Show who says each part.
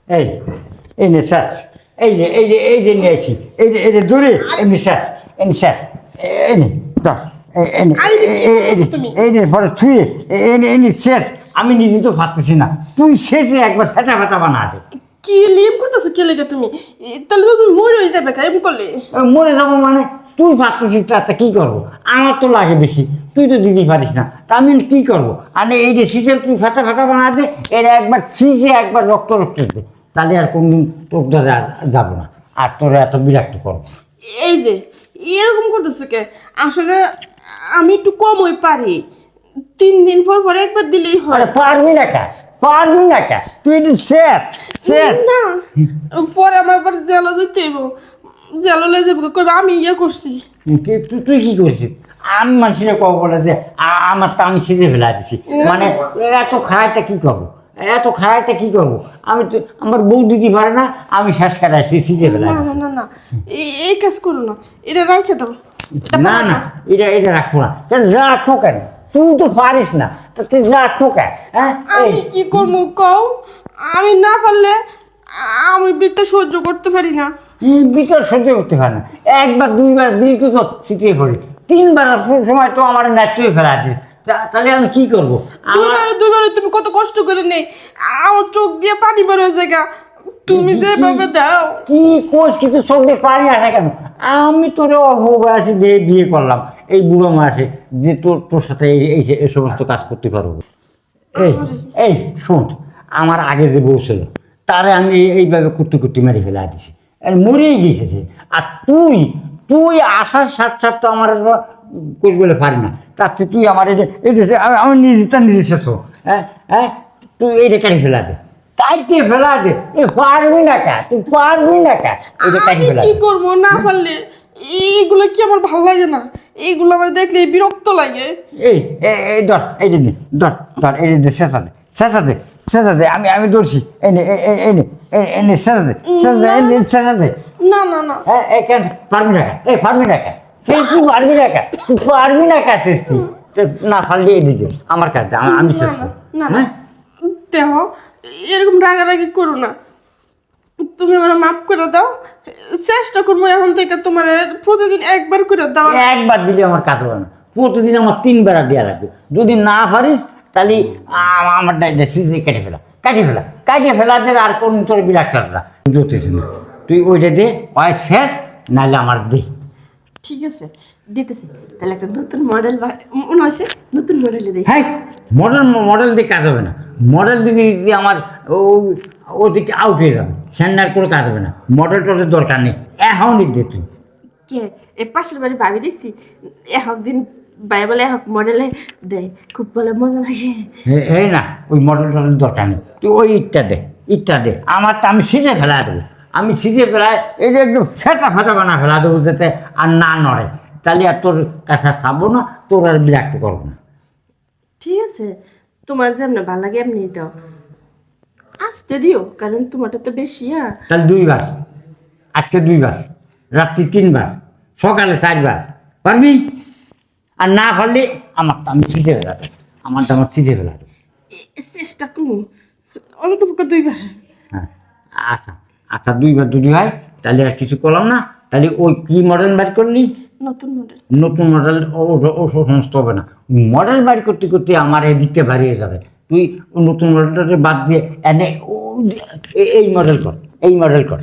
Speaker 1: এই এই নে স্যার, এই যে নিয়ে আসি, এই যে দূরে এমনি স্যার, এমনি স্যার, এই নে ধর,
Speaker 2: আরে যে কি করতেছো তুমি?
Speaker 1: এই নে পরে ছুঁয়ে এনে শেষ। আমি নিজে তো ভাবতেছি না, তুই শেষে একবার ফেটা ফেটা বানা দে।
Speaker 2: কি লিম করতেছো কে লেগে তুমি? তাহলে তো তুমি মরে হয়ে যাবে এম করলে।
Speaker 1: মরে যাবো মানে? তুই ভাবতেছিস তাতে কি করবো? আমার তো লাগে বেশি, তুই তো দিতে পারিস না, তা আমি কি করবো? আর এই যে শীষে তুই ফাটা ফাটা বানা দে, এর একবার শীষে একবার রক্ত রক্ত দে, তাহলে আর কোনদিন তোর ধরে আর যাবো না, আর তোরা এত বিরক্ত করবো।
Speaker 2: এই যে এরকম করতেছো কে? আসলে আমি একটু কমই পারি, 3 দিন পর পর একবার দিলেই হয়।
Speaker 1: আরে পারবি না কাজ, পারবি না কাজ, তুই একটু শেষ শেষ।
Speaker 2: না, পরে আমার পর জেলা যেতে হইব, জেলা লয়ে যাবো, কইবা আমি ইয়ে করছি।
Speaker 1: তুই কি করছিস? আমি মানুষের কব বলে যে আমার তো আমি সিজে ফেলা দিছি, মানে এত খাওয়াইটা কি করবো, এত খাওয়াইটা কি করবো? আমি তো আমার বউ দিতে পারে না, আমি শ্বাস কাটাইছি সিজে ফেলা
Speaker 2: না
Speaker 1: দিছি।
Speaker 2: না না না, এই কাজ করো না, এটা রাখে দাও। এটা
Speaker 1: না না, এটা রাখবো না। কেন রাখবো কেন? তুই তো পারিস না, তো তুই রাখবো কেন? হ্যাঁ
Speaker 2: আমি কি করবো কও? আমি না পারলে আমি বিতে সহ্য করতে পারি না।
Speaker 1: ভিতর সহ্য করতে পারে না, একবার দুইবার দিল তো ছিটিয়ে পড়ি, তিনবার সময় তো আমার ন্যাচুয়ে ফেলা দিস, তাহলে আমি কি করবো? আমার
Speaker 2: দুইবারে তুমি কত কষ্ট করে নেই, আমার চোখ দিয়ে পানি বের হয়ে যায় গা। তুমি যেভাবে দাও।
Speaker 1: কি কোষ কিছু চোখে পানি আসে কেন? আমি তোর অল্প বয়সে বিয়ে করলাম, এই বুড়ো মাসে যে তোর সাথে এই সমস্ত কাজ করতে পারবো? এই এই শোন, আমার আগে যে বউ ছিল তারে আমি এইভাবে কুট্টি কুট্টি মেরে ফেলে দিছি, আর মরেই গেছে সে। আর তুই তুই আসার সাথে সাথে তো আমার করি বলে পারি না, তার চেয়ে তুই আমার আমি নিজেটা নিজে শেষ। হ্যাঁ হ্যাঁ, তুই এইটা কাটি ফেলা দে, কাটিয়ে ফেলা দে। এ পারবি না কাজ, তুই পারবি না কাজ, এইটা কাটি
Speaker 2: আমি
Speaker 1: ফেলা
Speaker 2: কি
Speaker 1: দে।
Speaker 2: করবো না পারলে? এইগুলো কি আমার ভালো লাগে না, এইগুলো আমার দেখলে বিরক্ত লাগে।
Speaker 1: এই এই ধর, এই যে নে, ধর ধর, এই যে শেষা দে, শেষা দে, শেষা দে, আমি ধরছি, এই নে এই নে শেষা দে, শেষা দে, এই নে শেষা দে।
Speaker 2: না না না,
Speaker 1: হ্যাঁ এই কেন পারবি না কাজ? এই পারবি না কাজ, তুই পারবি না কাজ, তুই পারবি না কাজ শেষ তুই। না পারলে এই দিকে আমার কাজ দে, আমি শেষ
Speaker 2: না
Speaker 1: করবো।
Speaker 2: না না,
Speaker 1: হ্যাঁ
Speaker 2: দেহ এরকম রাগারাগি করো না, তুমি আমার মাফ করে দাও। চেষ্টা করবো এখন থেকে তোমার প্রতিদিন একবার করে দাও।
Speaker 1: একবার দিলে আমার কাজ হবে না, প্রতিদিন আমার 3 বেলা দেওয়া লাগবে। যদি না পারিস তাহলে আমার কেটে ফেলা, কাটিয়ে ফেলা দে, আর কোন তোর বিরাট কাটলা দিতেছিস না। তুই ওইটা দে, ওই শেষ, নাহলে আমার দে।
Speaker 2: ঠিক আছে, দিতেছি। তাহলে একটা নতুন মডেল মনে হয়েছে, নতুন মডেলে দেই।
Speaker 1: হ্যাঁ, মডেল দিয়ে কাজ হবে না, মডেল দিকে যদি আমার ওদিকে আউট হয়ে যাবে, স্যান্ডার করে কাজ হবে না, মডেল টডেল দরকার নেই, এখনই দে তুই।
Speaker 2: কে এই পাশের বাড়ি ভাবি দেখছি এক দিন ভাই বলে এক মডেলে দেয়, খুব বলে মজা লাগে।
Speaker 1: এই না, ওই মডেল টডেল দরকার নেই, তুই ওই ইটটা দে, আমারটা আমি সিজে ফেলা দেবো, আমি সিজে ফেলায় এই যে একদম ফেটা বানা ফেলা দেবো, যাতে আর না নড়ে, তাহলে আর তোর কাছে থাকবো না, তোর আর বিরক্ত করবো না।
Speaker 2: ঠিক আছে, তোমার যেমন ভালো লাগে এমনি দাও, আসতে দিও, কারণ তোমারটা তো বেশি। হ্যাঁ,
Speaker 1: তাহলে 2 বার, আজকে 2 বার, রাত্রি 3 বার, সকালে 4 বার, পারবি? আর না পারলে আমারটা আমি ছিঁড়ে ফেলা দেবো, আমার ছিঁড়ে ফেলা দেবো।
Speaker 2: চেষ্টা করবো অন্তত পক্ষে 2 বার।
Speaker 1: হ্যাঁ আচ্ছা আচ্ছা, 2 বার যদি হয় তাহলে আর কিছু করলাম না, তাহলে ওই কি মডেল বার করলি?
Speaker 2: নতুন মডেল।
Speaker 1: নতুন মডেল ও সমস্ত হবে না, মডেল বার করতে করতে আমার এদিকটা বাড়িয়ে যাবে। তুই নতুন মডেলটা বাদ দিয়ে এনে এই মডেল কর, এই মডেল কর।